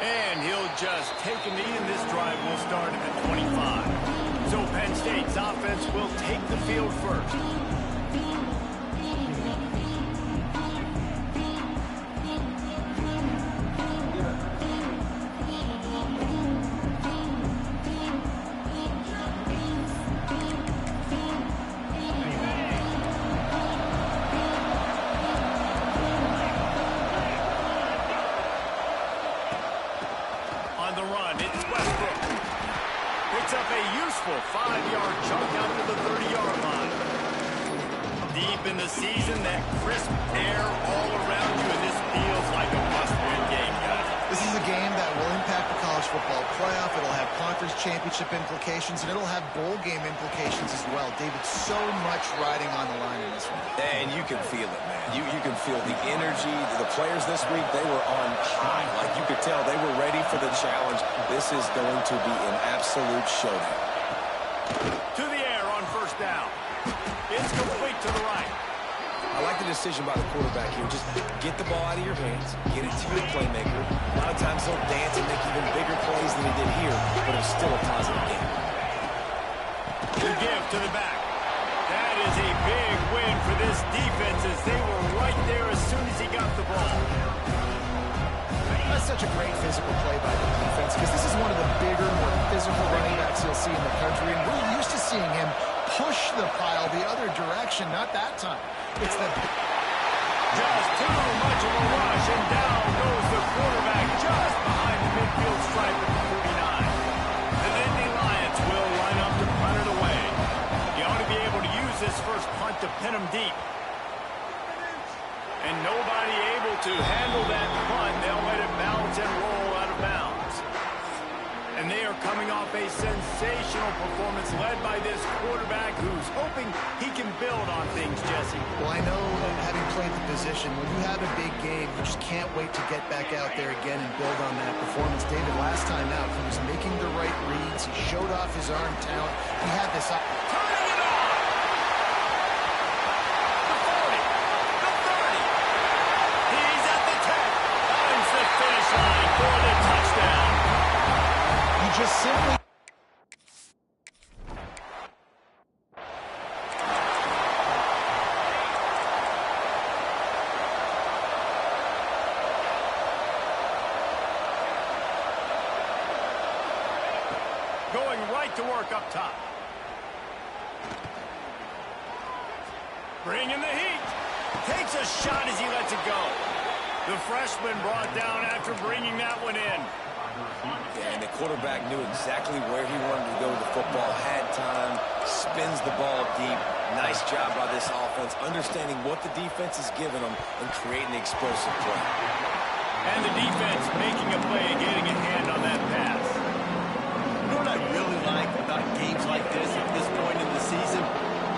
And he'll just take a knee, and this drive will start at the 25. So Penn State's offense will take the field first. Up a useful 5-yard chunk out to the 30-yard line. Deep in the season, that crisp air all around you, and this feels like a must-win game, guys. This is a game that will impact the college football playoff. It'll have conference championship implications, and it'll have bowl game implications as well. David, so much riding on the line in this one. And you can feel it, man. You can feel the energy. The players this week, they were on high. Like you could tell, they were ready for the challenge. This is going to be an absolute showdown. To the air on first down. It's complete to the right. I like the decision by the quarterback here. Just get the ball out of your hands, get it to your playmaker. A lot of times he'll dance and make even bigger plays than he did here, but it's still a positive game. The give to the back. That is a big win for this defense as they were right there as soon as he got the ball. That's such a great physical play by the defense because this is one of the bigger, more physical running backs you'll see in the country, and we're used to seeing him push the pile the other direction, not that time. It's the... Just too much of a rush, and down goes the quarterback just behind the midfield stripe at the 49. The Nittany Lions will line up to punt it away. You ought to be able to use this first punt to pin them deep. And nobody able to handle that punt. They'll let it bounce and roll out of bounds. And they are coming off a sensational performance led by this quarterback who's hoping he can build on things, Jesse. Well, I know that having played the position, when you have a big game, you just can't wait to get back out there again and build on that performance. David, last time out, he was making the right reads. He showed off his arm talent. He had this up. Turning it on! The 40, the 30. He's at the 10. Finds the finish line for the touchdown. He just simply... Going right to work up top. Bringing the heat. Takes a shot as he lets it go. The freshman brought down after bringing that one in. Yeah, and the quarterback knew exactly where he wanted to go with the football, had time, spins the ball deep. Nice job by this offense, understanding what the defense is giving them and creating explosive play. And the defense making a play and getting a hand on that pass. You know what I really like about games like this at this point in the season?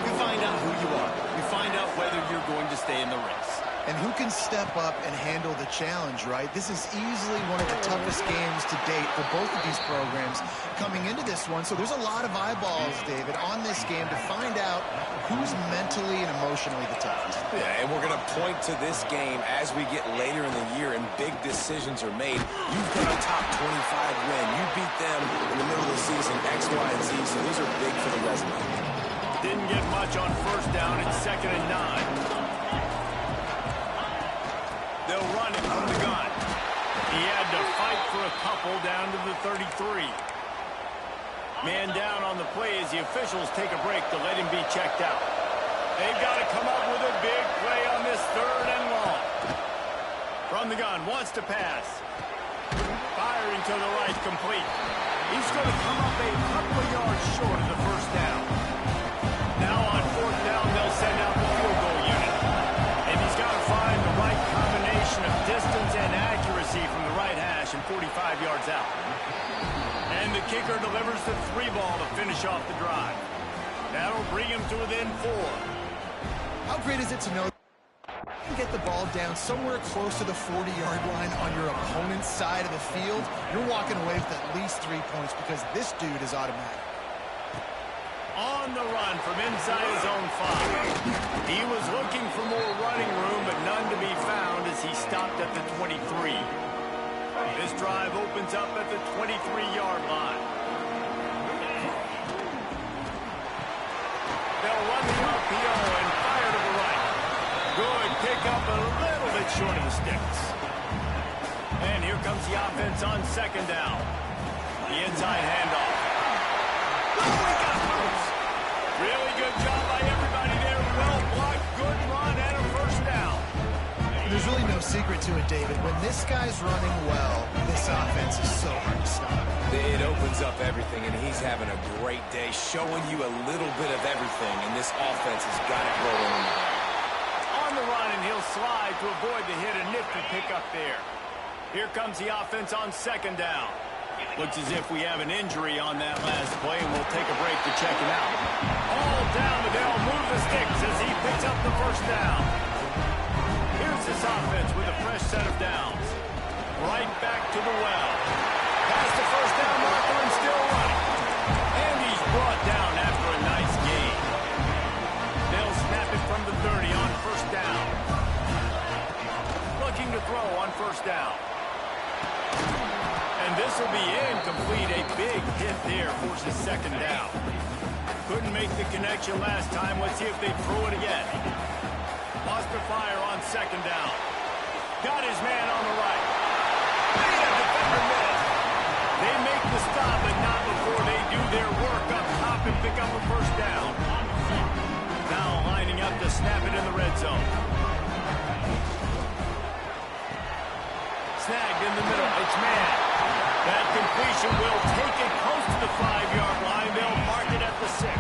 You find out who you are. You find out whether you're going to stay in the race. And who can step up and handle the challenge, right? This is easily one of the toughest games to date for both of these programs coming into this one. So there's a lot of eyeballs, David, on this game to find out who's mentally and emotionally the toughest. Yeah, and we're going to point to this game as we get later in the year and big decisions are made. You've got a top 25 win. You beat them in the middle of the season, X, Y, and Z, so these are big for the resume. Didn't get much on first down. It's 2nd and 9. They'll run it from the gun. He had to fight for a couple down to the 33. Man down on the play as the officials take a break to let him be checked out. They've got to come up with a big play on this 3rd and long. From the gun, wants to pass. Firing to the right, complete. He's going to come up a couple of yards short of the first down. Now on 4th down, they'll send out the field goal unit. And he's got to find the right combination of distance and accuracy from the right hash and 45 yards out. And the kicker delivers the 3 ball to finish off the drive. That'll bring him to within 4. How great is it to know you get the ball down somewhere close to the 40-yard line on your opponent's side of the field? You're walking away with at least 3 points because this dude is automatic. On the run from inside his own 5. He was looking for more running room, but none to be found as he stopped at the 23. This drive opens up at the 23-yard line. They'll run the RPO and fire to the right. Good pick up, a little bit short of the sticks. And here comes the offense on second down. The inside handoff. Oh, he got loose. Really good job by everybody there. Well blocked, good run, and a first down. There's really no secret to it, David. When this guy's running well, this offense is so hard to stop. It opens up everything, and he's having a great day, showing you a little bit of everything, and this offense has got it rolling. On the run, and he'll slide to avoid the hit. A nifty pickup there. Here comes the offense on second down. Looks as if we have an injury on that last play, and we'll take a break to check him out. All down the Dell, move the sticks as he picks up the first down. Here's this offense with a fresh set of downs. Right back to the well. Past the first down marker and still running. And he's brought down after a nice gain. They'll snap it from the 30 on first down. Looking to throw on first down. And this will be incomplete. A big hit there forces second down. Couldn't make the connection last time. Let's see if they throw it again. Lost the fire on second down. Got his man on the right. Made a defender miss. They make the stop, but not before they do their work up top and pick up a first down. Now lining up to snap it in the red zone. Snagged in the middle. It's man. That completion will take it close to the 5-yard line. They'll mark it at the 6.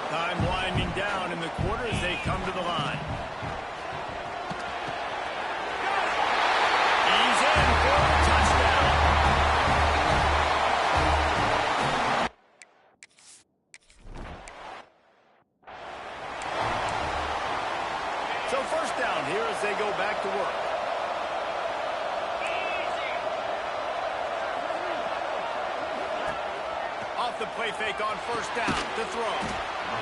Time winding down in the quarter as they come to the line. He's in for a touchdown. So first down here as they go back to work. Off the play fake on first down to throw.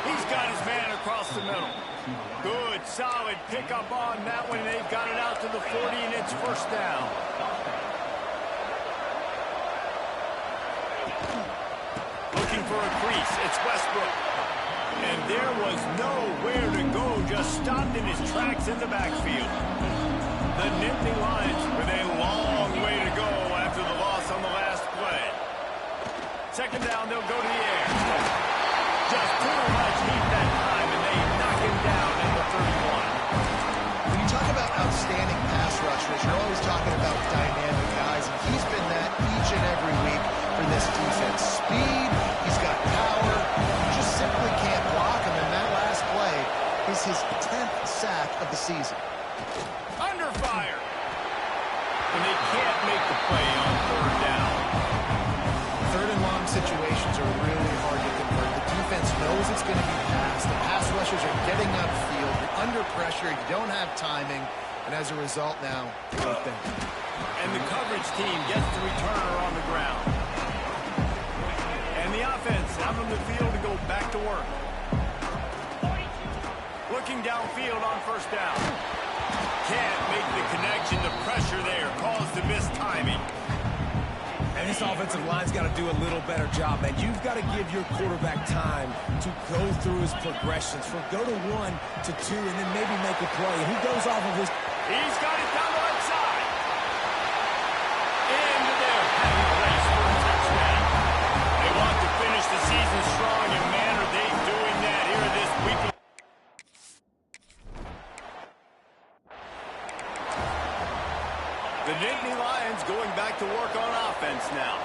He's got his man across the middle. Good, solid pickup on that one. They've got it out to the 40, and it's first down. Looking for a crease. It's Westbrook. And there was nowhere to go. Just stopped in his tracks in the backfield. The Nittany Lions with a long way to go after the loss on the last play. Second down, they'll go to the air. Just too much heat that time, and they knock him down in the 31. When you talk about outstanding pass rushers, you're always talking about dynamic guys, and he's been that each and every week for this defense. Speed, he's got power, you just simply can't block him, and that last play is his 10th sack of the season. Under fire. And they can't make the play on third down. Third and long situations are really hard to convert. The defense knows it's going to be passed. The pass rushers are getting upfield. You're under pressure. You don't have timing. And as a result now, fourth down. And the coverage team gets the returner on the ground. And the offense out on the field to go back to work. Looking downfield on first down. Can't make the connection. The pressure there caused the missed timing. And this offensive line's got to do a little better job, man. You've got to give your quarterback time to go through his progressions. From go to 1 to 2 and then maybe make a play. And he goes off of his... He's got it down the right side. Into there. Heavy place for a touchdown. They want to finish the season strong, and man, are they doing that here this week. The Nittany Lions going back to work on offense now.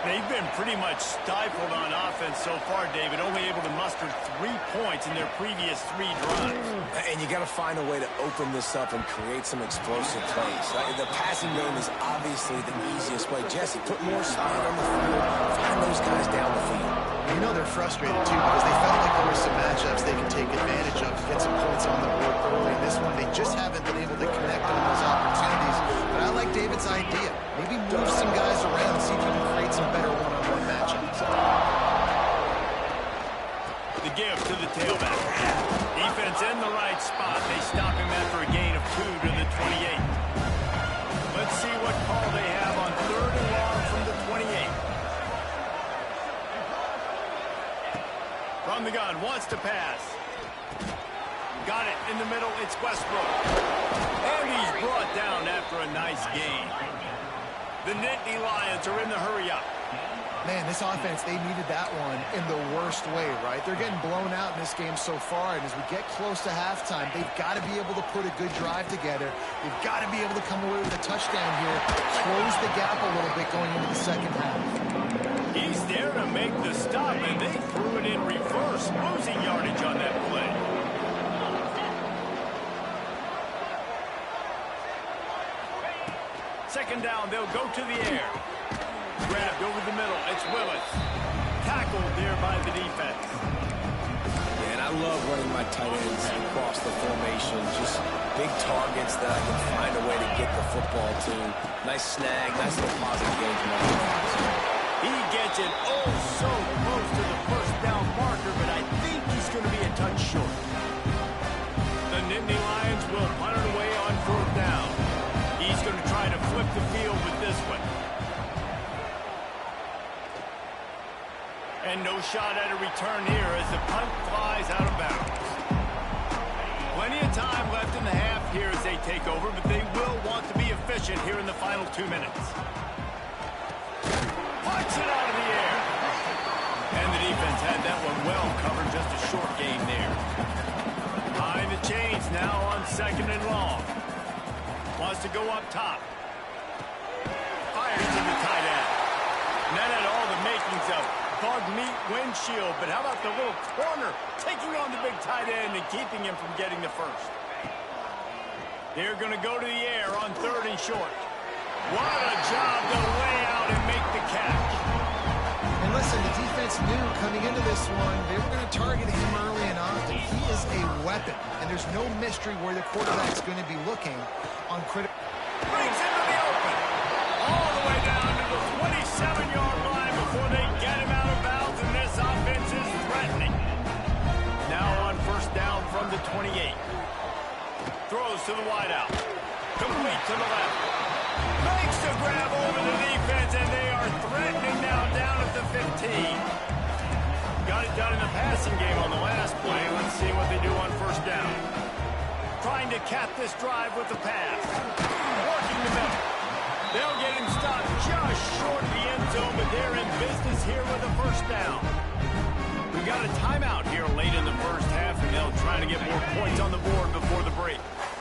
They've been pretty much stifled on offense so far, David, only able to muster 3 points in their previous 3 drives. And you got to find a way to open this up and create some explosive plays. The passing game is obviously the easiest way. Jesse, put more speed on the field. Find those guys down the field. You know they're frustrated, too, because they felt like there were some matchups they can take advantage of to get some points on the board early. In this one, they just haven't been able to connect on those opportunities. But I like David's idea. Maybe move some guys around, see if you can create some better one-on-one matchups. The give to the tailback. Defense in the right spot. They stop him after a gain of 2 to the 28. Let's see what call they shotgun, wants to pass. Got it in the middle, it's Westbrook. And he's brought down after a nice gain. The Nittany Lions are in the hurry-up. Man, this offense, they needed that one in the worst way, right? They're getting blown out in this game so far, and as we get close to halftime, they've got to be able to put a good drive together. They've got to be able to come away with a touchdown here, close the gap a little bit going into the second half. He's there to make the stop, and they threw it in reverse, losing yardage on that play. Second down, they'll go to the air. Grabbed over the middle, it's Willis. Tackled there by the defense. And I love running my tight ends across the formation. Just big targets that I can find a way to get the football to. Nice snag, nice little positive game from my defense. He gets it oh so close to the first down marker, but I think he's going to be a touch short. The Nittany Lions will punt it away on fourth down. He's going to try to flip the field with this one. And no shot at a return here as the punt flies out of bounds. Plenty of time left in the half here as they take over, but they will want to be efficient here in the final 2 minutes. Punts it out of the air. And the defense had that one well covered, just a short gain there. Behind the chains now on second and long. Wants to go up top. Fires to the tight end. And that had all the makings of bug meat windshield, but how about the little corner taking on the big tight end and keeping him from getting the first? They're going to go to the air on third and short. What a job to lay out and make the catch. And listen, the defense knew coming into this one, they were going to target him early and often. He is a weapon, and there's no mystery where the quarterback's going to be looking on critical. Brings into the open. All the way down to the 27-yard line before they get him out of bounds, and this offense is threatening. Now on first down from the 28. Throws to the wideout. Complete to the left. Makes the grab over the defense, and they are threatening now down at the 15. Got it done in the passing game on the last play. Let's see what they do on first down. Trying to cap this drive with the pass. Working the middle. They'll get him stopped just short of the end zone, but they're in business here with a first down. We've got a timeout here late in the first half, and they'll try to get more points on the board before the break.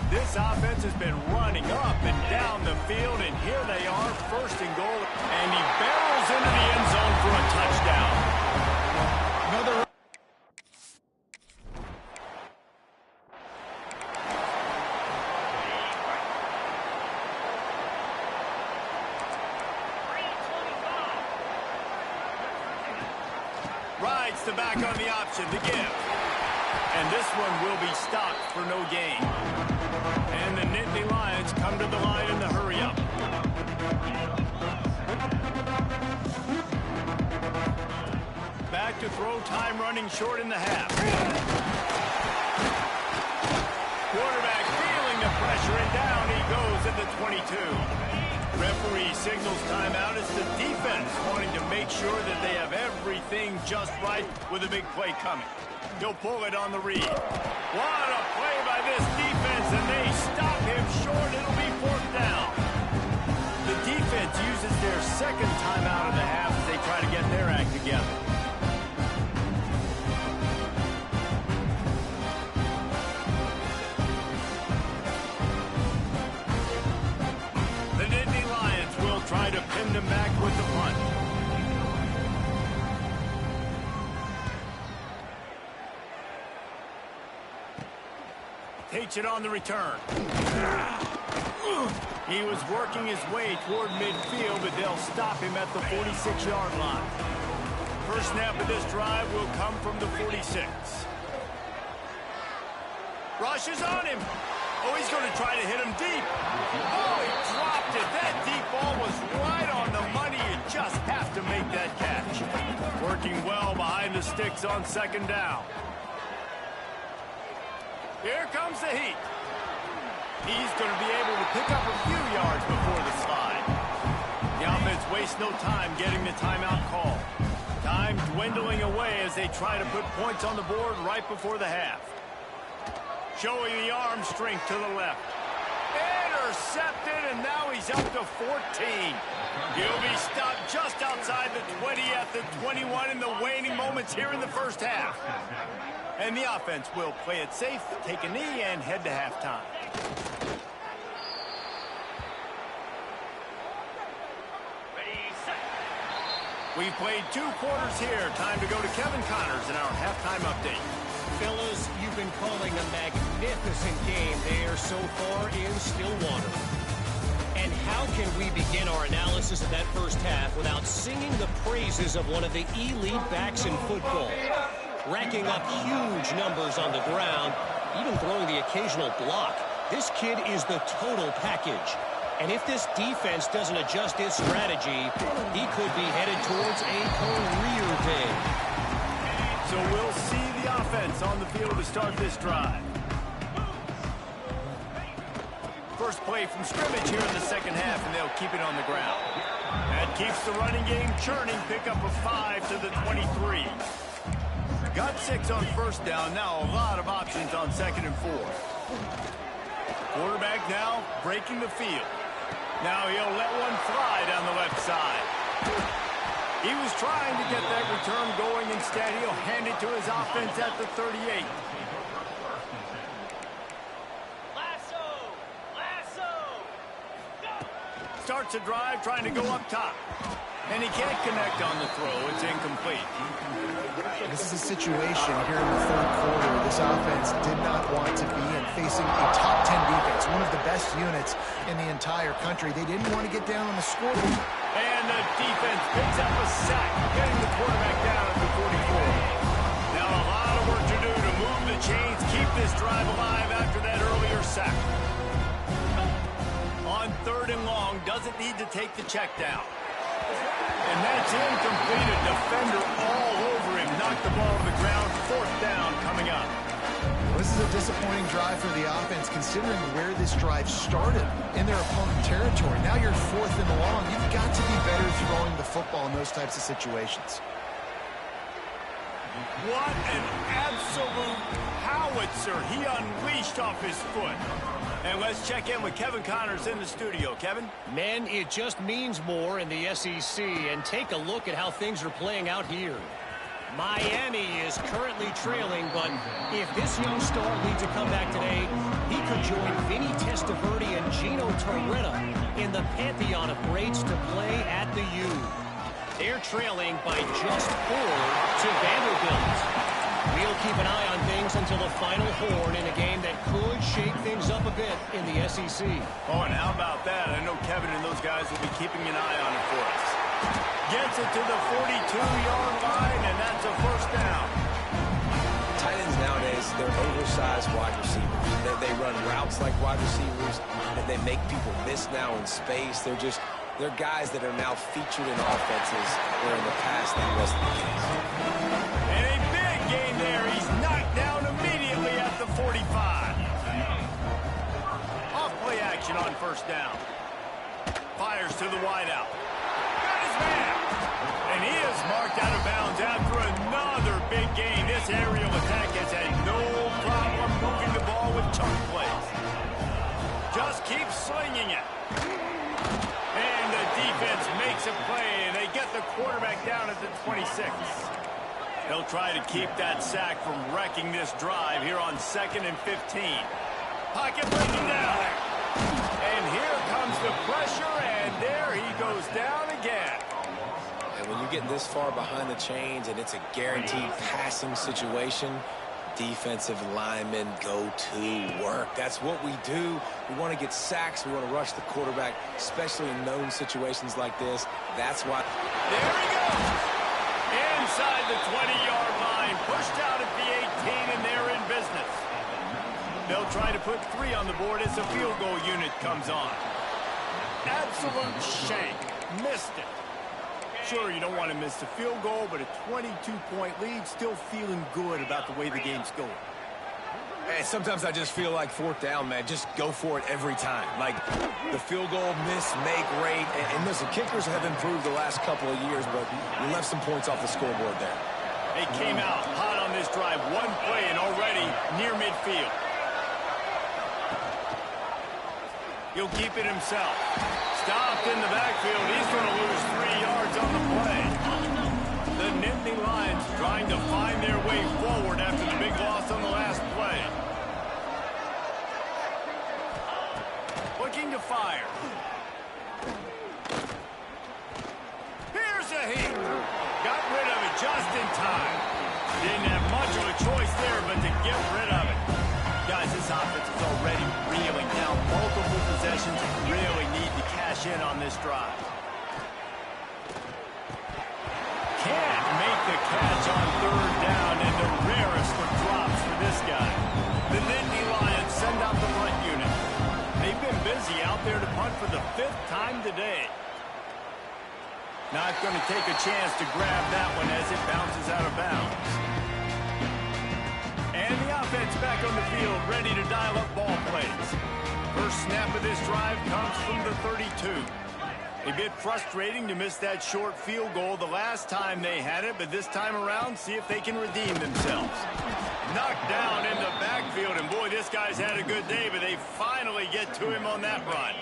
This offense has been running up and down the field, and here they are, first and goal. And he barrels into the end zone for a touchdown. Another. Rides the back on the option to give. And this one will be stopped for no gain. And the Nittany Lions come to the line in the hurry-up. Back to throw, time running short in the half. Quarterback feeling the pressure, and down he goes at the 22. Referee signals timeout. It's the defense wanting to make sure that they have everything just right with a big play coming. He'll pull it on the read. What a play by this defense, and they stop him short. It'll be fourth down. The defense uses their second timeout of the half as they try to get their act together. The Nittany Lions will try to pin them back with the punt. Takes it on the return. He was working his way toward midfield, but they'll stop him at the 46-yard line. First snap of this drive will come from the 46. Rushes on him. Oh, he's going to try to hit him deep. Oh, he dropped it. That deep ball was right on the money. You just have to make that catch. Working well behind the sticks on second down. Here comes the heat. He's going to be able to pick up a few yards before the slide. The offense wastes no time getting the timeout call. Time dwindling away as they try to put points on the board right before the half. Showing the arm strength to the left. Intercepted, and now he's up to 14. He'll be stopped just outside the 20 at the 21 in the waning moments here in the first half. And the offense will play it safe, take a knee, and head to halftime. We've played 2 quarters here. Time to go to Kevin Connors in our halftime update. Fellas, you've been calling a magnificent game there so far in Stillwater. And how can we begin our analysis of that first half without singing the praises of one of the elite backs in football? Racking up huge numbers on the ground, even throwing the occasional block. This kid is the total package. And if this defense doesn't adjust its strategy, he could be headed towards a career day. So we'll see the offense on the field to start this drive. First play from scrimmage here in the second half, and they'll keep it on the ground. That keeps the running game churning. Pick up a 5 to the 23. Got 6 on first down. Now a lot of options on second and 4. Quarterback now breaking the field. Now he'll let one fly down the left side. He was trying to get that return going. Instead, he'll hand it to his offense at the 38. Starts a drive trying to go up top. And he can't connect on the throw. It's incomplete. This is a situation here in the third quarter this offense did not want to be in, facing a top 10 defense, one of the best units in the entire country. They didn't want to get down on the scoreboard. And the defense picks up a sack, getting the quarterback down at the 44. Now a lot of work to do to move the chains, keep this drive alive after that earlier sack. On 3rd and long, doesn't need to take the check down. And that's incomplete. A defender all over him. Knocked the ball to the ground. 4th down coming up. This is a disappointing drive for the offense, considering where this drive started in their opponent territory. Now you're 4th and long. You've got to be better throwing the football in those types of situations. What an absolute howitzer he unleashed off his foot. And let's check in with Kevin Connors in the studio. Kevin? Men, it just means more in the SEC, and take a look at how things are playing out here. Miami is currently trailing, but if this young star leads a comeback today, he could join Vinny Testaverde and Gino Torretta in the pantheon of greats to play at the U. They're trailing by just 4 to Vanderbilt. We'll keep an eye on things until the final horn in a game that could shake things up a bit in the SEC. Oh, and how about that? I know Kevin and those guys will be keeping an eye on it for us. Gets it to the 42-yard line, and that's a 1st down. Tight ends nowadays, they're oversized wide receivers. They run routes like wide receivers, and they make people miss now in space. They're guys that are now featured in offenses where in the past that wasn't the case. And a big gain there. He's knocked down immediately at the 45. Off play action on 1st down. Fires to the wideout. Got his man. And he is marked out of bounds after another big gain. This aerial attack has had no problem moving the ball with chunk plays. Just keep slinging it. And the defense makes a play, and they get the quarterback down at the 26. They'll try to keep that sack from wrecking this drive here on 2nd and 15. Pocket breaking down. And here comes the pressure, and there he goes down again. And when you get this far behind the chains and it's a guaranteed passing situation, defensive linemen go to work. That's what we do. We want to get sacks. We want to rush the quarterback, especially in known situations like this. That's why. There he goes. Inside the 20-yard line. Pushed out at the 18, and they're in business. They'll try to put 3 on the board as the field goal unit comes on. Absolute shank. Missed it. Sure, you don't want to miss the field goal, but a 22-point lead, still feeling good about the way the game's going. And sometimes I just feel like fourth down, man, just go for it every time. Like the field goal miss, make rate. And listen, kickers have improved the last couple of years, but we left some points off the scoreboard there. They came out hot on this drive. One play and already near midfield. He'll keep it himself. Stopped in the backfield. He's going to lose 3 yards on the play. The Nittany Lions trying to find their way forward after the big loss on the last play. Looking to fire. Here's a heat. Got rid of it just in time. Didn't have much of a choice there, but to get rid of it. Guys, this offense is already reeling down multiple possessions. Really need to cash in on this drive. Can't make the catch on third down, and the rarest of drops for this guy. The Nittany Lions send out the punt unit. They've been busy out there to punt for the 5th time today. Not going to take a chance to grab that one as it bounces out of bounds. And the offense back on the field, ready to dial up ball plays. First snap of this drive comes from the 32. A bit frustrating to miss that short field goal the last time they had it, but this time around, see if they can redeem themselves. Knocked down in the backfield, and boy, this guy's had a good day, but they finally get to him on that run.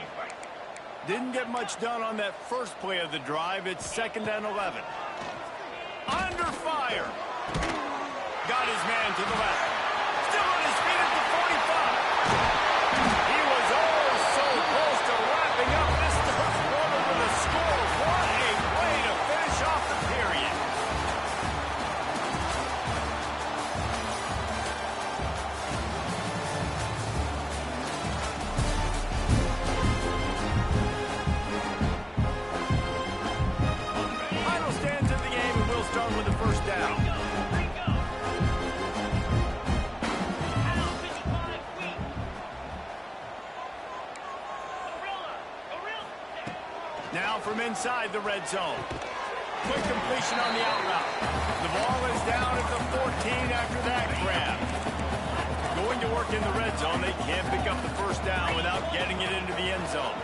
Didn't get much done on that first play of the drive. It's 2nd and 11. Under fire. Got his man to the left. Still on his feet at the 45. He was oh so close to wrapping up this first quarter with a score. What a way to finish off the period. Final stands of the game, and we'll start with the first down. Now from inside the red zone. Quick completion on the out route. The ball is down at the 14 after that grab. Going to work in the red zone. They can't pick up the first down without getting it into the end zone.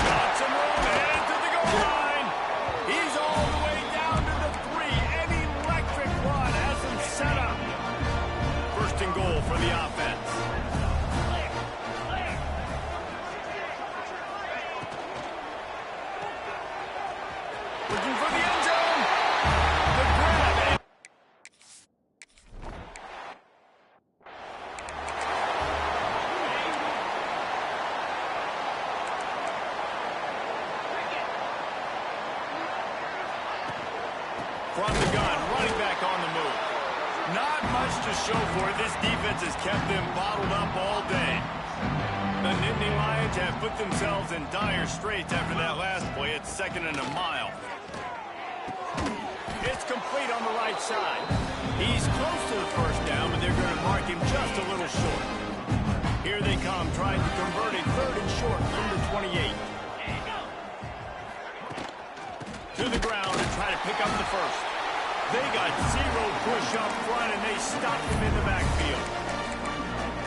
Got some room headed to the goal line. He's all the way down to the 3. An electric run has him set up. First and goal for the offense. Looking for the end zone. The grab. From the gun, running back on the move. Not much to show for it. This defense has kept them bottled up all day. The Nittany Lions have put themselves in dire straits after that last play. It's 2nd and a mile. It's complete on the right side. He's close to the first down, but they're going to mark him just a little short. Here they come, trying to convert a 3rd and short from the 28. To the ground and try to pick up the first. They got 0 push up front, and they stopped him in the backfield.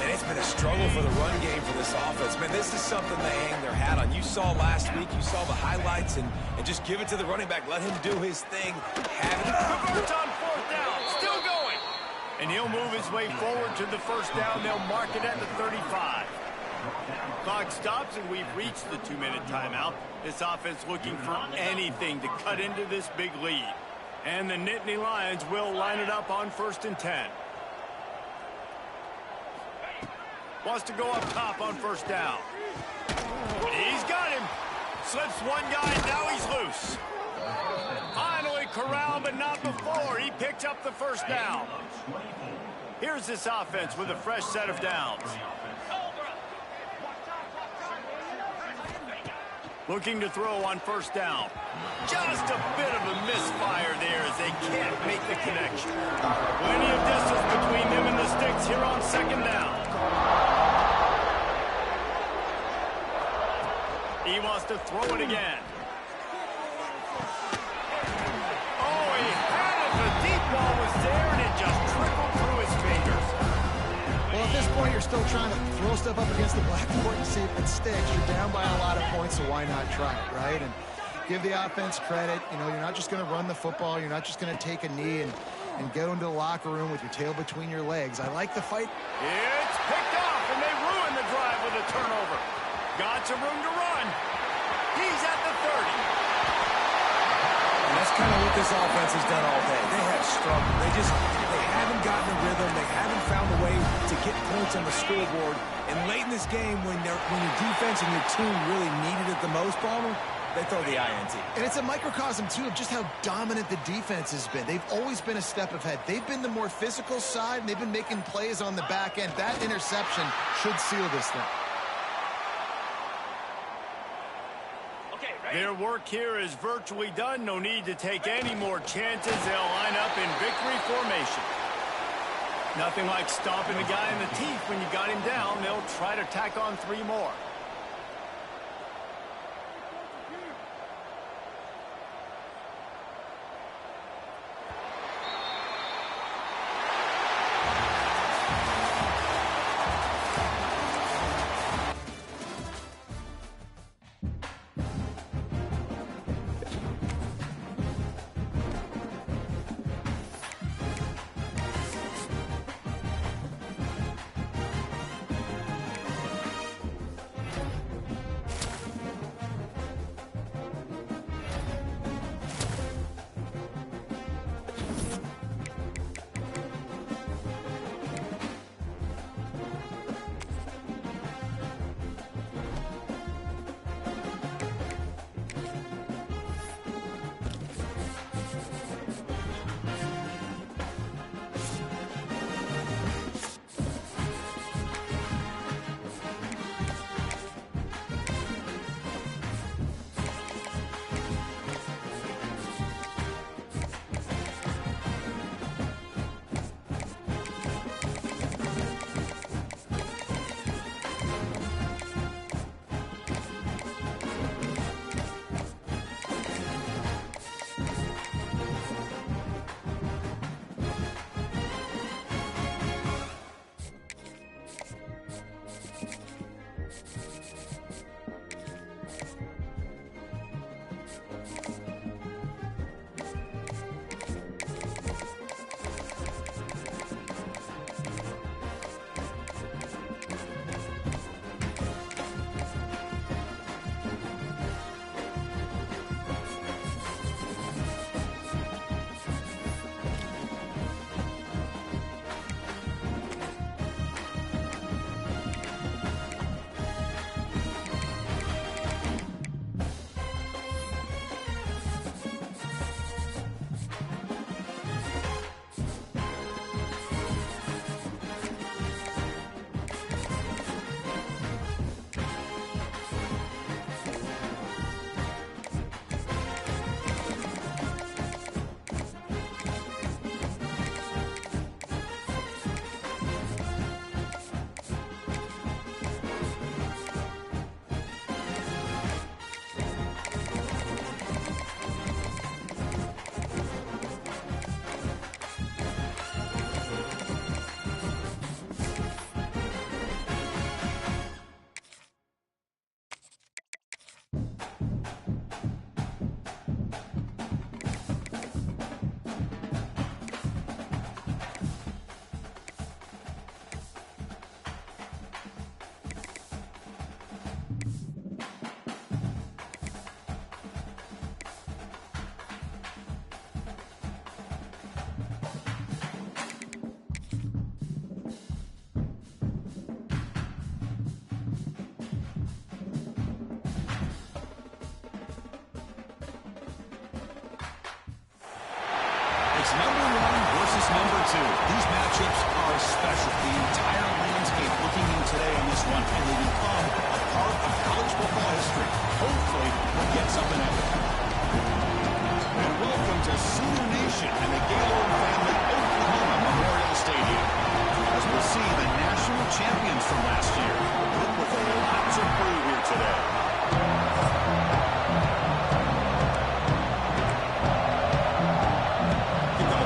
And it's been a struggle for the run game for this offense. Man, this is something they hang their hat on. You saw last week, you saw the highlights, and just give it to the running back. Let him do his thing. Converts on 4th down, still going. And he'll move his way forward to the first down. They'll mark it at the 35. Clock stops, and we've reached the 2-minute timeout. This offense looking for anything to cut into this big lead. And the Nittany Lions will line it up on 1st and 10. Wants to go up top on first down. He's got him. Slips one guy, now he's loose. Finally corralled, but not before. He picked up the first down. Here's this offense with a fresh set of downs. Looking to throw on first down. Just a bit of a misfire there as they can't make the connection. Plenty of distance between them and the sticks here on 2nd down. He wants to throw it again. Oh, he had it. The deep ball was there, and it just trickled point, you're still trying to throw stuff up against the blackboard and see if it sticks. You're down by a lot of points, so why not try it, right? And give the offense credit. You know, you're not just going to run the football. You're not just going to take a knee and go into the locker room with your tail between your legs. I like the fight. It's picked off, and they ruin the drive with a turnover. Got some room to run. He's at the 30. And that's kind of what this offense has done all day. They have struggled. They haven't gotten a rhythm. They haven't found a way to get points on the scoreboard. And late in this game, when your defense and your team really needed it the most, Palmer, they throw the INT. And it's a microcosm, too, of just how dominant the defense has been. They've always been a step ahead. They've been the more physical side, and they've been making plays on the back end. That interception should seal this thing. Their work here is virtually done. No need to take any more chances. They'll line up in victory formation. Nothing like stomping the guy in the teeth when you got him down. They'll try to tack on 3 more. It's number 1 versus number 2. These matchups are special. The entire landscape looking in today on this one, and they become a part of college football history. Hopefully, we'll get something out of it. And welcome to Sooner Nation and the Gaylord family Oklahoma Memorial Stadium. As we'll see the national champions from last year look with a lot to prove here today.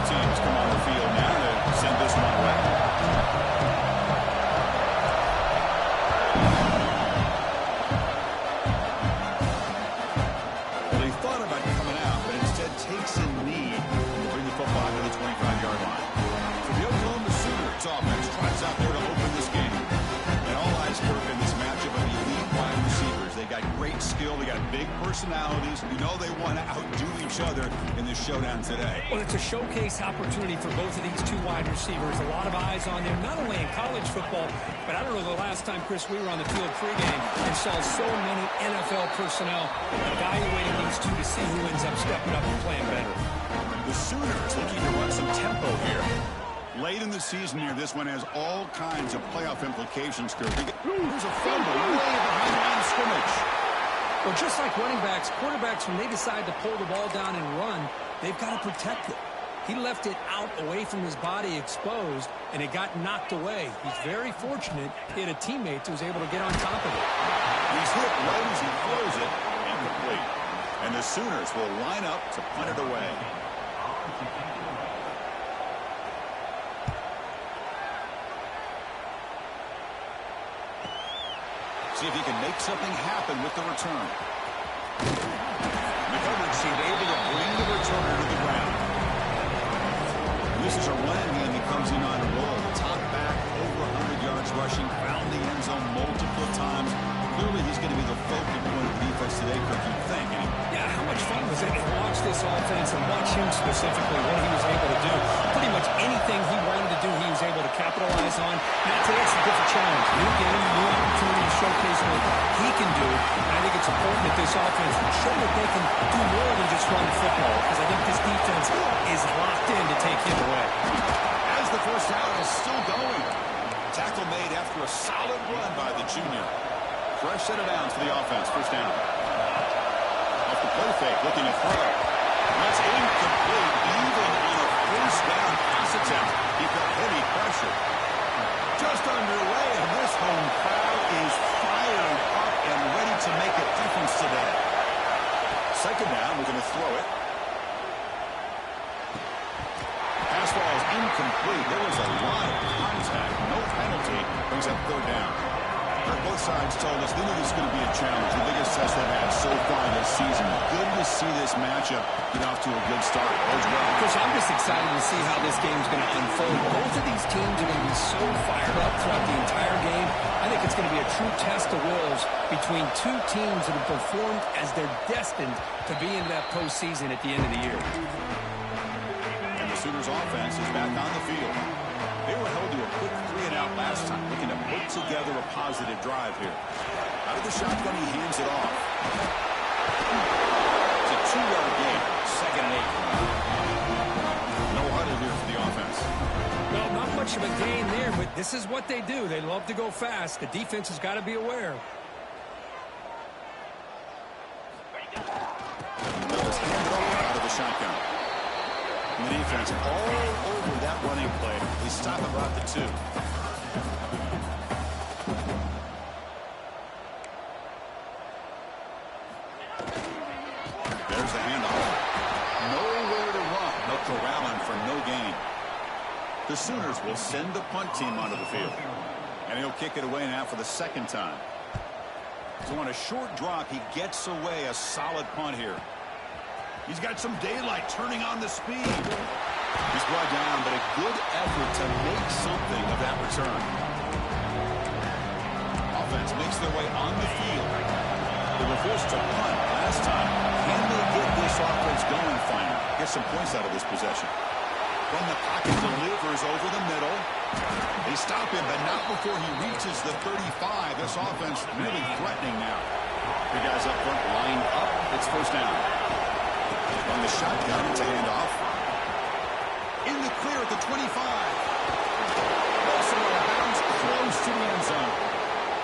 Teams come on the field now to send this one away. great skill. They got big personalities. You know they want to outdo each other in this showdown today. Well, it's a showcase opportunity for both of these two wide receivers. A lot of eyes on them, not only in college football, but I don't know the last time, Chris, we were on the field pregame and saw so many NFL personnel evaluating these two to see who ends up stepping up and playing better. The Sooners looking to run some tempo here. Late in the season here, this one has all kinds of playoff implications. Here's a fumble way behind the line of scrimmage. Well, just like running backs, quarterbacks, when they decide to pull the ball down and run, they've got to protect it. He left it out away from his body exposed, and it got knocked away. He's very fortunate he had a teammate who was able to get on top of it. He's hit right as he throws it, incomplete. And the Sooners will line up to punt it away. See if he can make something happen with the return. The coverage team able to bring the returner to the ground. This is a run game that comes in on a roll. Top back, over 100 yards rushing, found the end zone multiple times. Clearly, he's going to be the focal point of the defense today, Kirk, you think. Yeah, how much fun was it to watch this offense and watch him specifically, what he was able to do. Pretty much anything he wanted to do, he was able to capitalize on. Now today, it's a different challenge. New game, new opportunity to showcase what he can do. And I think it's important that this offense show that they can do more than just run the football, because I think this defense is locked in to take him away. As the first down is still going. Tackle made after a solid run by the junior. Fresh set of downs for the offense. First down. Off the play fake, looking to throw. That's incomplete. Even on a first down pass attempt, he felt heavy pressure. Just underway, and this home crowd is fired up and ready to make a difference today. Second down, we're going to throw it. Pass ball is incomplete. There was a lot of contact. No penalty. Brings up third down. Both sides told us they knew this was going to be a challenge, the biggest test they've had so far this season. Good to see this matchup get off to a good start. Chris, I'm just excited to see how this game's going to unfold. Both of these teams are going to be so fired up throughout the entire game. I think it's going to be a true test of wills between two teams that have performed as they're destined to be in that postseason at the end of the year. And the Sooners offense is back on the field. They were held to a quick 3-and-out last time, looking to put together a positive drive here. Out of the shotgun, he hands it off. It's a 2-yard gain, second and 8. No huddle here for the offense. Well, not much of a gain there, but this is what they do. They love to go fast. The defense has got to be aware. They'll just hand it over out of the shotgun. And the defense all over that running play. They stop it right at the 2. There's the handoff. Nowhere to run. They'll corral him for no gain. The Sooners will send the punt team onto the field. And he'll kick it away now for the second time. So on a short drop, he gets away a solid punt here. He's got some daylight turning on the speed. He's brought down, but a good effort to make something of that return. Offense makes their way on the field. They were forced to punt last time. Can they get this offense going finally? Get some points out of this possession. From the pocket, delivers over the middle. They stop him, but not before he reaches the 35. This offense really threatening now. The guys up front lined up. It's first down. On the shotgun, it's a handoff. In the clear at the 25. Also out of bounds, close to the end zone.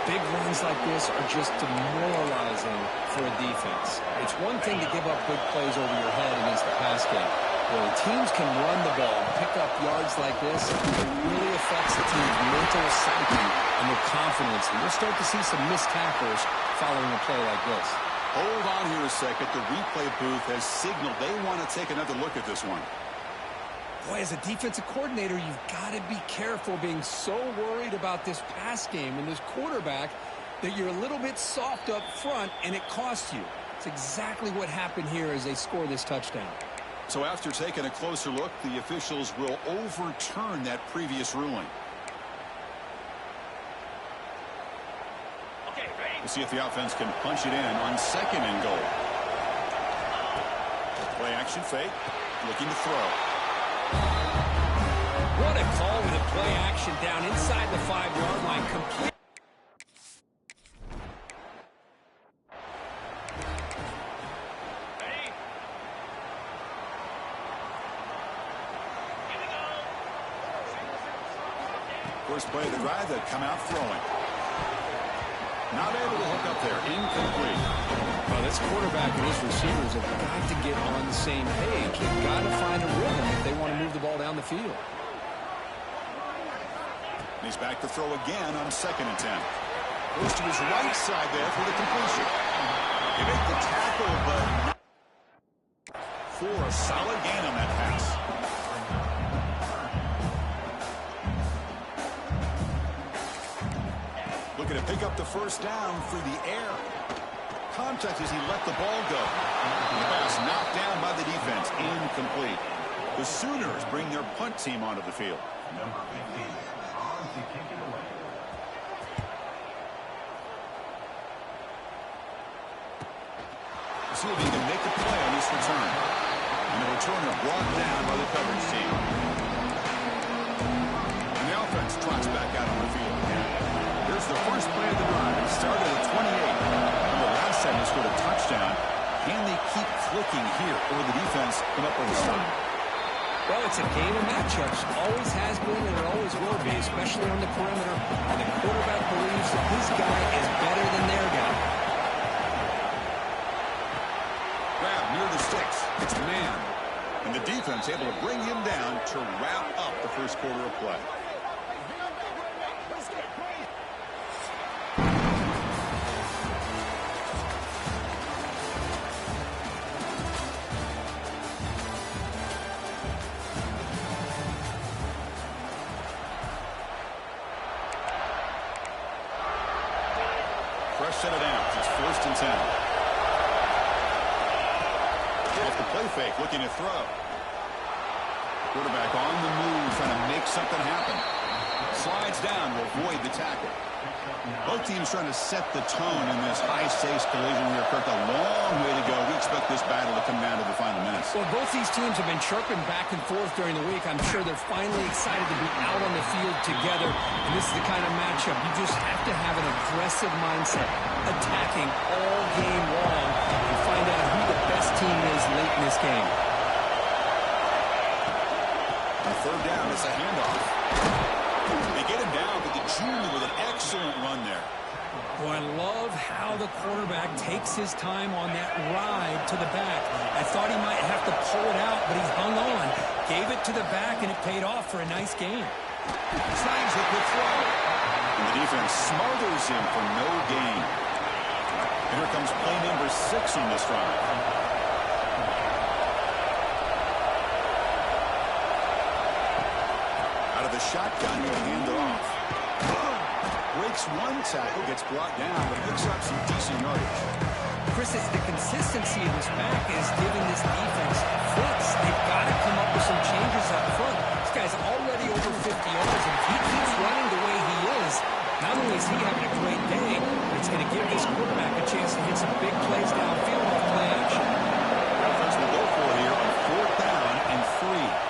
Big runs like this are just demoralizing for a defense. It's one thing to give up big plays over your head against the pass game. When teams can run the ball and pick up yards like this, it really affects the team's mental psyche and their confidence. And you'll start to see some missed tackles following a play like this. Hold on here a second. The replay booth has signaled they want to take another look at this one. Boy, as a defensive coordinator, you've got to be careful being so worried about this pass game and this quarterback that you're a little bit soft up front and it costs you. It's exactly what happened here as they score this touchdown. So after taking a closer look, the officials will overturn that previous ruling. We'll see if the offense can punch it in on 2nd and goal. Play action fake. Looking to throw. What a call with a play action down inside the 5-yard line. Complete. First play of the drive, they come out throwing. Not able to hook up there. Incomplete. Well, this quarterback and his receivers have got to get on the same page. They've got to find a rhythm if they want to move the ball down the field. He's back to throw again on 2nd and 10. Goes to his right side there for the completion. They make the tackle, but for a solid gain on that pass. Looking to pick up the first down through the air. Contact as he let the ball go. And the pass knocked down by the defense. Incomplete. The Sooners bring their punt team onto the field. Number 15 on to kick it away. See if he can make a play on this return. And the returner brought down by the coverage team. And the offense trots back out on the field. Here's the first play of the drive. It started at 28. And the last time they scored a touchdown. Can they keep clicking here, or the defense come up with a stop? Well, it's a game of matchups. Always has been and it always will be, especially on the perimeter. And the quarterback believes that his guy is better than their guy. Grab near the sticks. It's man. And the defense able to bring him down to wrap up the first quarter of play. Fresh set of downs. It's 1st and 10. Off the play fake, looking to throw. Quarterback on the move, trying to make something happen. Slides down to avoid the tackle. Both teams trying to set the tone in this high-stakes collision here. Kirk, a long way to go. We expect this battle to come down to the final minutes. Well, both these teams have been chirping back and forth during the week. I'm sure they're finally excited to be out on the field together. And this is the kind of matchup you just have to have an aggressive mindset, attacking all game long, and find out who the best team is late in this game. On 3rd down, it's a handoff. They get him down, but the junior with an excellent run there. Well, I love how the quarterback takes his time on that ride to the back. I thought he might have to pull it out, but he hung on, gave it to the back, and it paid off for a nice gain. Snags the quick throw. And the defense smothers him for no gain. And here comes play number 6 on this drive. Out of the shotgun, he'll hand it off. Breaks one tackle, gets brought down, but picks up some decent yardage. Chris, it's the consistency of his back is giving this defense fits. They've got to come up with some changes up front. This guy's already over 50 yards, and if he keeps running the way he is, not only is he having a great day, but it's going to give this quarterback a chance to hit some big plays downfield off play action. Offense will go for it here on 4th down and 3.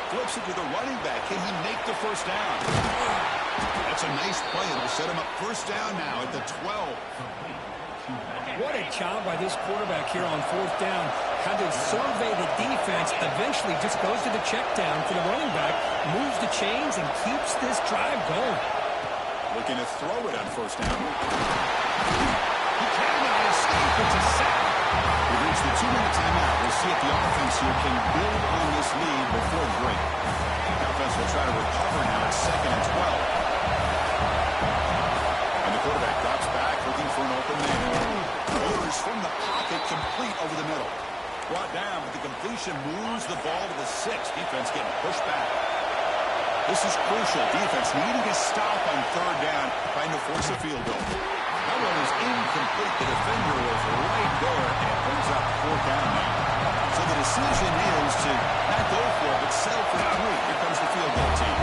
Flips it to the running back. Can he make the first down? That's a nice play. It'll set him up first down now at the 12. What a job by this quarterback here on 4th down. Had to survey the defense, eventually just goes to the check down for the running back, moves the chains, and keeps this drive going. Looking to throw it on 1st down. He cannot escape. It's a sack. We've reached the 2-minute timeout. We'll see if the offense here can build on this lead before the break. The offense will try to recover now at 2nd and 12. And the quarterback drops back looking for an open man. Delivers from the pocket, complete over the middle. Brought down, but the completion moves the ball to the 6. Defense getting pushed back. This is crucial. Defense needing a stop on 3rd down, trying to force a field goal. That one is incomplete. The defender was right there, and it brings up 4th down now. So the decision is to not go for it, but settle for 3. Here comes the field goal team.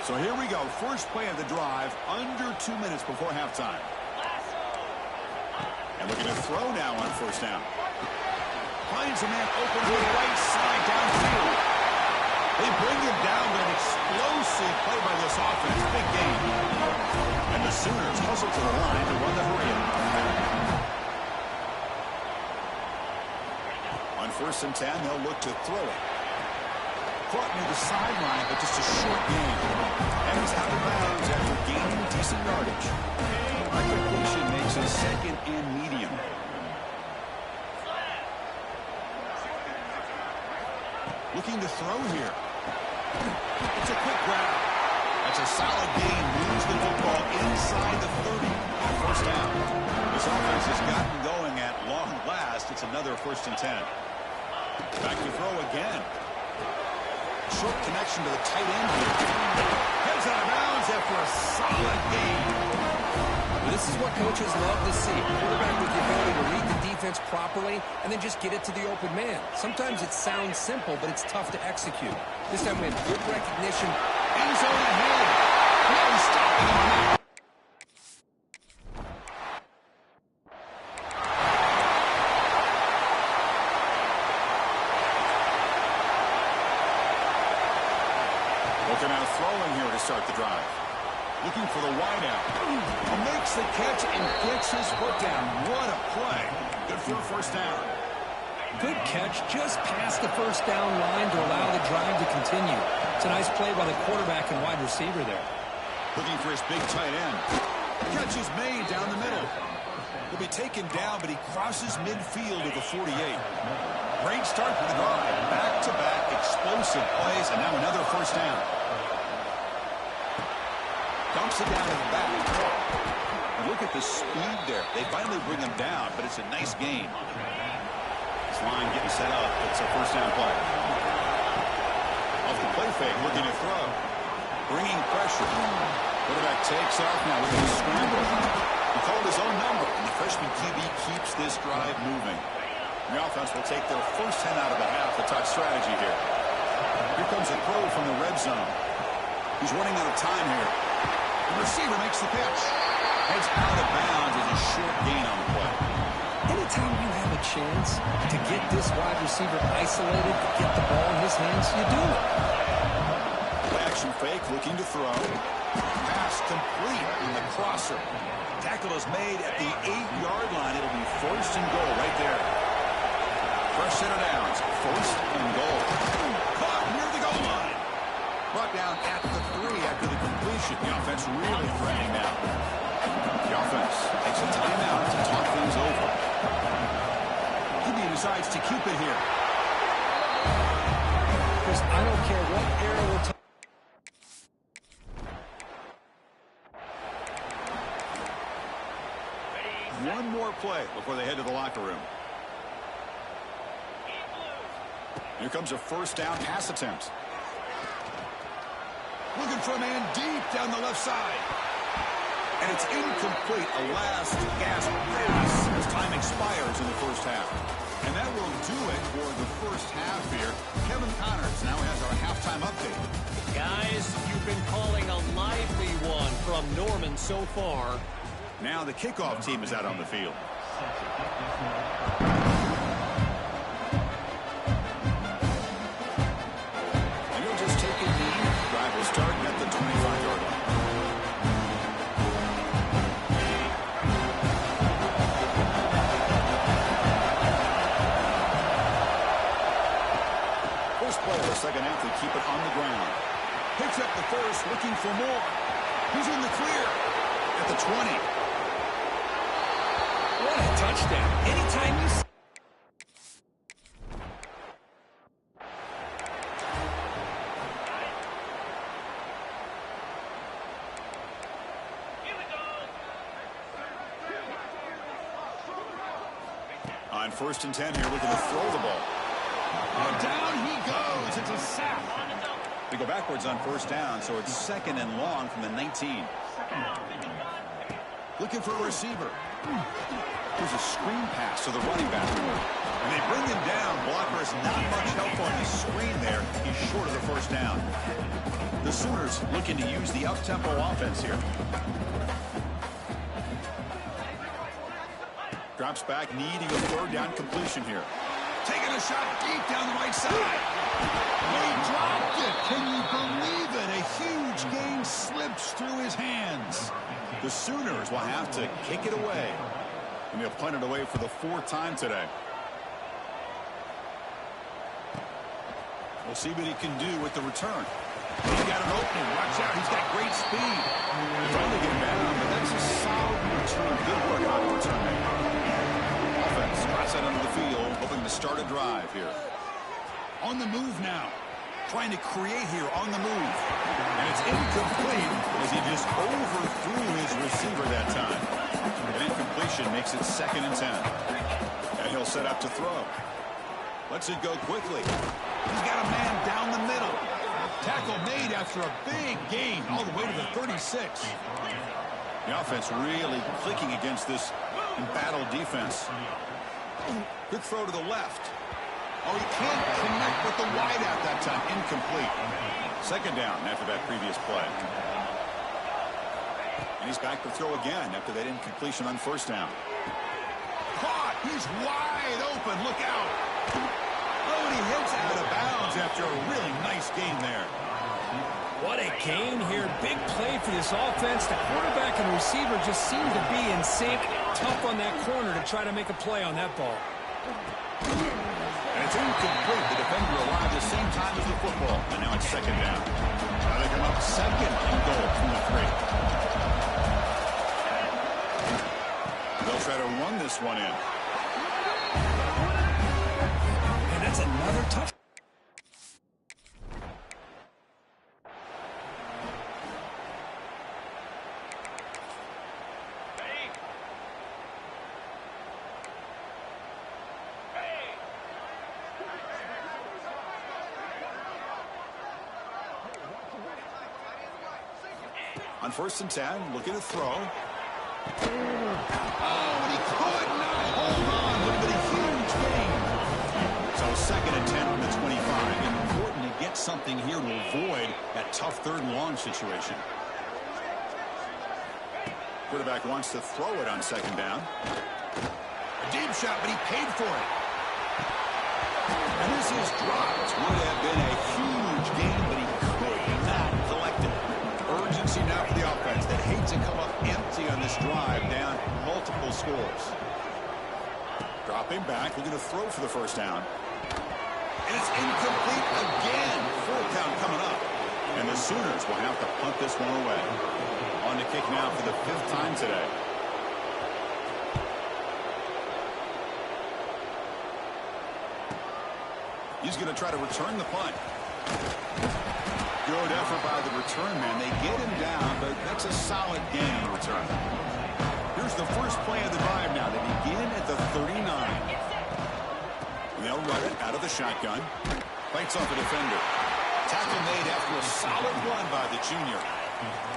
So here we go. First play of the drive, under 2 minutes before halftime. And looking to throw now on first down. Finds a man open to the right side downfield. They bring him down, but an explosive play by this offense. Big game. And the Sooners hustle to the line to run the hurry-up. On 1st and 10, they'll look to throw it. Caught near the sideline, but just a short gain. And he's out of bounds after gaining decent yardage. A completion makes it 2nd and medium. Looking to throw here. It's a quick grab. That's a solid gain. Moves the football inside the 30. First down. This offense has gotten going at long last. It's another 1st and 10. Back to throw again. Short connection to the tight end here. Heads out of bounds after a solid gain. This is what coaches love to see. Quarterback with the ability to read the defense properly and then just get it to the open man. Sometimes it sounds simple, but it's tough to execute. This time we have good recognition. End zone ahead. No stopping him now. Looking out throwing here to start the drive. Looking for the wideout. Makes the catch and gets his foot down. What a play. Good for a first down. Good catch just past the first down line to allow the drive to continue. It's a nice play by the quarterback and wide receiver there. Looking for his big tight end. Catch is made down the middle. Will be taken down, but he crosses midfield at the 48. Great start for the drive. Back-to-back explosive plays, and now another first down. Dumps it down in the back. And look at the speed there. They finally bring him down, but it's a nice gain. This line getting set up. It's a first down play. Off the play fake, looking to throw. Bringing pressure. Quarterback takes off now with a scramble. He called his own number, and the freshman QB keeps this drive moving. The offense will take their first 10 out of the half. The top strategy here. Here comes a throw from the red zone. He's running out of time here. The receiver makes the catch. Heads out of bounds as a short gain on the play. Anytime you have a chance to get this wide receiver isolated, to get the ball in his hands, you do it. Play action fake, looking to throw. Pass complete in the crosser. Tackle is made at the 8-yard line. It'll be 1st and goal right there. Fresh set of downs. 1st and goal. Caught near the goal line. Brought down at the 3 after the completion. The offense really threatening now. The offense takes a timeout to talk things over. QB decides to keep it here. Chris, I don't care what era we're talking. One more play before they head to the locker room. Here comes a first down pass attempt. Looking for a man deep down the left side. And it's incomplete. A last gasp pass as time expires in the first half. And that will do it for the first half here. Kevin Connors now has our halftime update. Guys, you've been calling a lively one from Norman so far. Now the kickoff team is out on the field. And he'll just take a knee. Drive will start at the 25-yard line. First play of the second half, they keep it on the ground. Picks up the first, looking for more. He's in the clear at the 20. What a touchdown. Anytime you see on 1st and 10 here, looking to throw the ball. And down he goes. It's a sack. They go backwards on first down, so it's 2nd and long from the 19. Looking for a receiver. Here's a screen pass to the running back. And they bring him down. Blocker has not much help on his screen there. He's short of the first down. The Sooners looking to use the up-tempo offense here. Drops back, needing a third down completion here. Taking a shot deep down the right side. He dropped it. Can you believe it? A huge gain slips through his hands. The Sooners will have to kick it away. And they'll punt it away for the fourth time today. We'll see what he can do with the return. He's got an opening. Watch out. He's got great speed. He's trying to get him down, but that's a solid return. Good work on the return there. Offense drops out onto the field, hoping to start a drive here. On the move now. Trying to create here on the move. And it's incomplete as he just overthrew his receiver that time. An incompletion makes it 2nd and 10. And he'll set up to throw. Lets it go quickly. He's got a man down the middle. Tackle made after a big gain all the way to the 36. The offense really clicking against this embattled defense. Good throw to the left. Oh, he can't connect with the wideout that time. Incomplete. 2nd down after that previous play. And he's back to throw again after that incompletion on 1st down. Caught. He's wide open. Look out. Oh, and he hits out of bounds after a really nice gain there. What a gain here. Big play for this offense. The quarterback and receiver just seem to be in sync. Tough on that corner to try to make a play on that ball. And it's incomplete. The defender arrived at the same time as the football. And now it's 2nd down. Now they come up 2nd and goal from the 3. They'll try to run this one in. And that's another tough. On 1st and 10, looking to throw. Oh, and he could not hold on. Would have been a huge gain. So 2nd and 10 from the 25. Important to get something here to avoid that tough 3rd and long situation. Quarterback wants to throw it on 2nd down. A deep shot, but he paid for it. And this is dropped. Would have been a huge gain, but he could not collect it. Urgency now for the offense that hates to come up empty on this drive, down multiple scores. Dropping back, looking to throw for the 1st down. And it's incomplete again. 4th down coming up. And the Sooners will have to punt this one away. On to kick now for the 5th time today. He's going to try to return the punt. Good effort by the return man. They get him down, but that's a solid gain on return. Here's the first play of the drive now. They begin at the 39. They'll run it out of the shotgun. Fights off a defender. Tackle made after a solid run by the junior.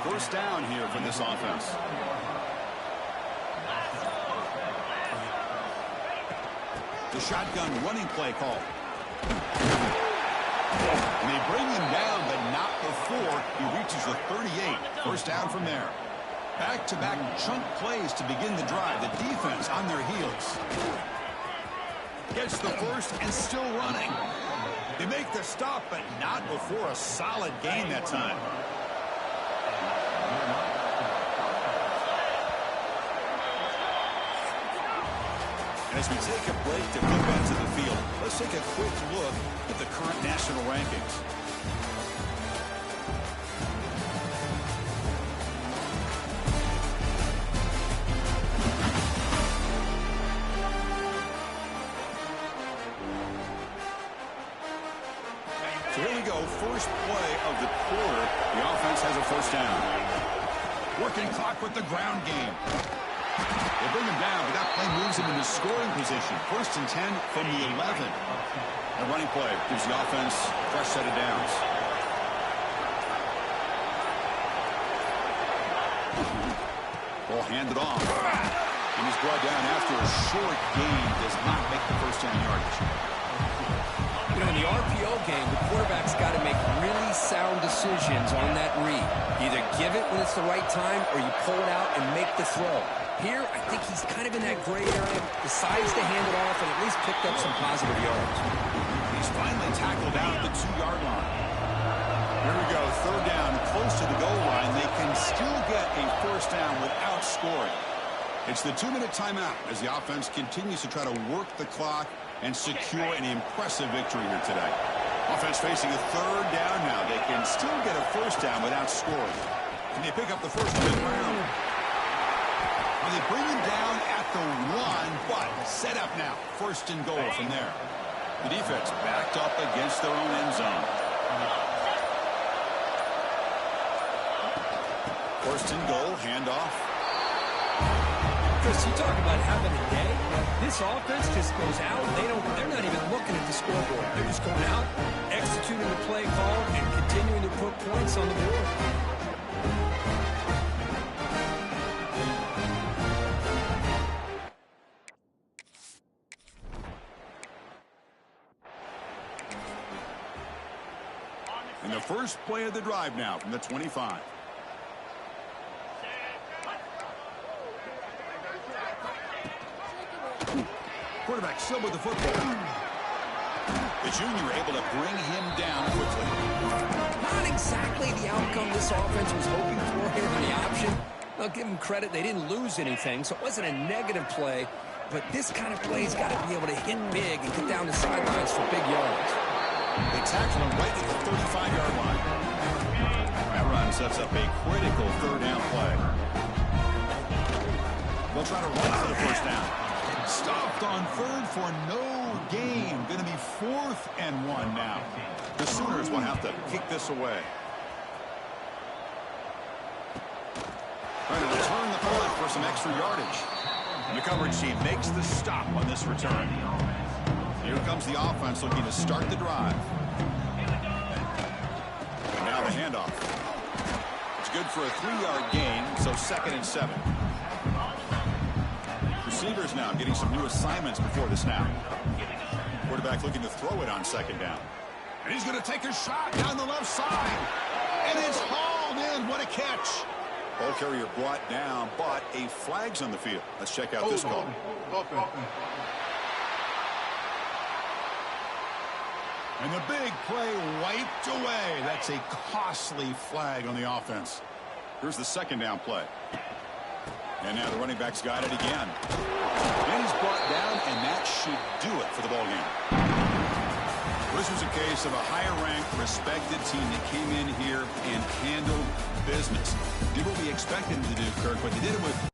1st down here for this offense. The shotgun running play call. And they bring him down, but not before he reaches the 38. 1st down from there. Back-to-back chunk plays to begin the drive. The defense on their heels. Gets the first and still running. They make the stop, but not before a solid gain that time. As we take a break to flip onto the field, let's take a quick look at the current national rankings. So here we go, first play of the quarter. The offense has a 1st down. Working clock with the ground game. They bring him down, but that play moves him into scoring position. 1st and 10 from the 11. A running play gives the offense a fresh set of downs. Ball handed off. And he's brought down after a short gain. Does not make the first down yardage. You know, in the RPO game, the quarterback's got to make really sound decisions on that read. Either give it when it's the right time or you pull it out and make the throw. Here, I think he's kind of in that gray area, decides to hand it off and at least picked up some positive yards. He's finally tackled down at the 2-yard line. Here we go, third down, close to the goal line. They can still get a first down without scoring. It's the 2-minute timeout as the offense continues to try to work the clock and secure an impressive victory here today. Offense facing a third down now. They can still get a first down without scoring. Can they pick up the first on the ground? Well, they bring him down at the 1, but set up now. First and goal from there. The defense backed up against their own end zone. First and goal, handoff. Chris, you talk about having a day. This offense just goes out. They're not even looking at the scoreboard. They're just going out, executing the play call, and continuing to put points on the board. And the first play of the drive now from the 25. Quarterback still with the football. The junior able to bring him down quickly. Not exactly the outcome this offense was hoping for here in the option. I'll give them credit. They didn't lose anything, so it wasn't a negative play. But this kind of play's got to be able to hit big and get down the sidelines for big yards. They tackle him right at the 35-yard line. That run sets up a critical third down play. They'll try to run for the first down. Stopped on third for no gain. Going to be 4th and 1 now. The Sooners will have to kick this away. Trying to return the punt for some extra yardage. And the coverage team makes the stop on this return. Here comes the offense looking to start the drive. And now the handoff. It's good for a 3-yard gain, so 2nd and 7. Receivers now getting some new assignments before the snap. Quarterback looking to throw it on 2nd down. And he's going to take a shot down the left side. And it's hauled in. What a catch. Ball carrier brought down, but a flag's on the field. Let's check out this call. And the big play wiped away. That's a costly flag on the offense. Here's the 2nd down play. And now the running back's got it again. And he's brought down, and that should do it for the ballgame. This was a case of a higher-ranked, respected team that came in here and handled business. Did what we expected them to do, Kirk, but they did it with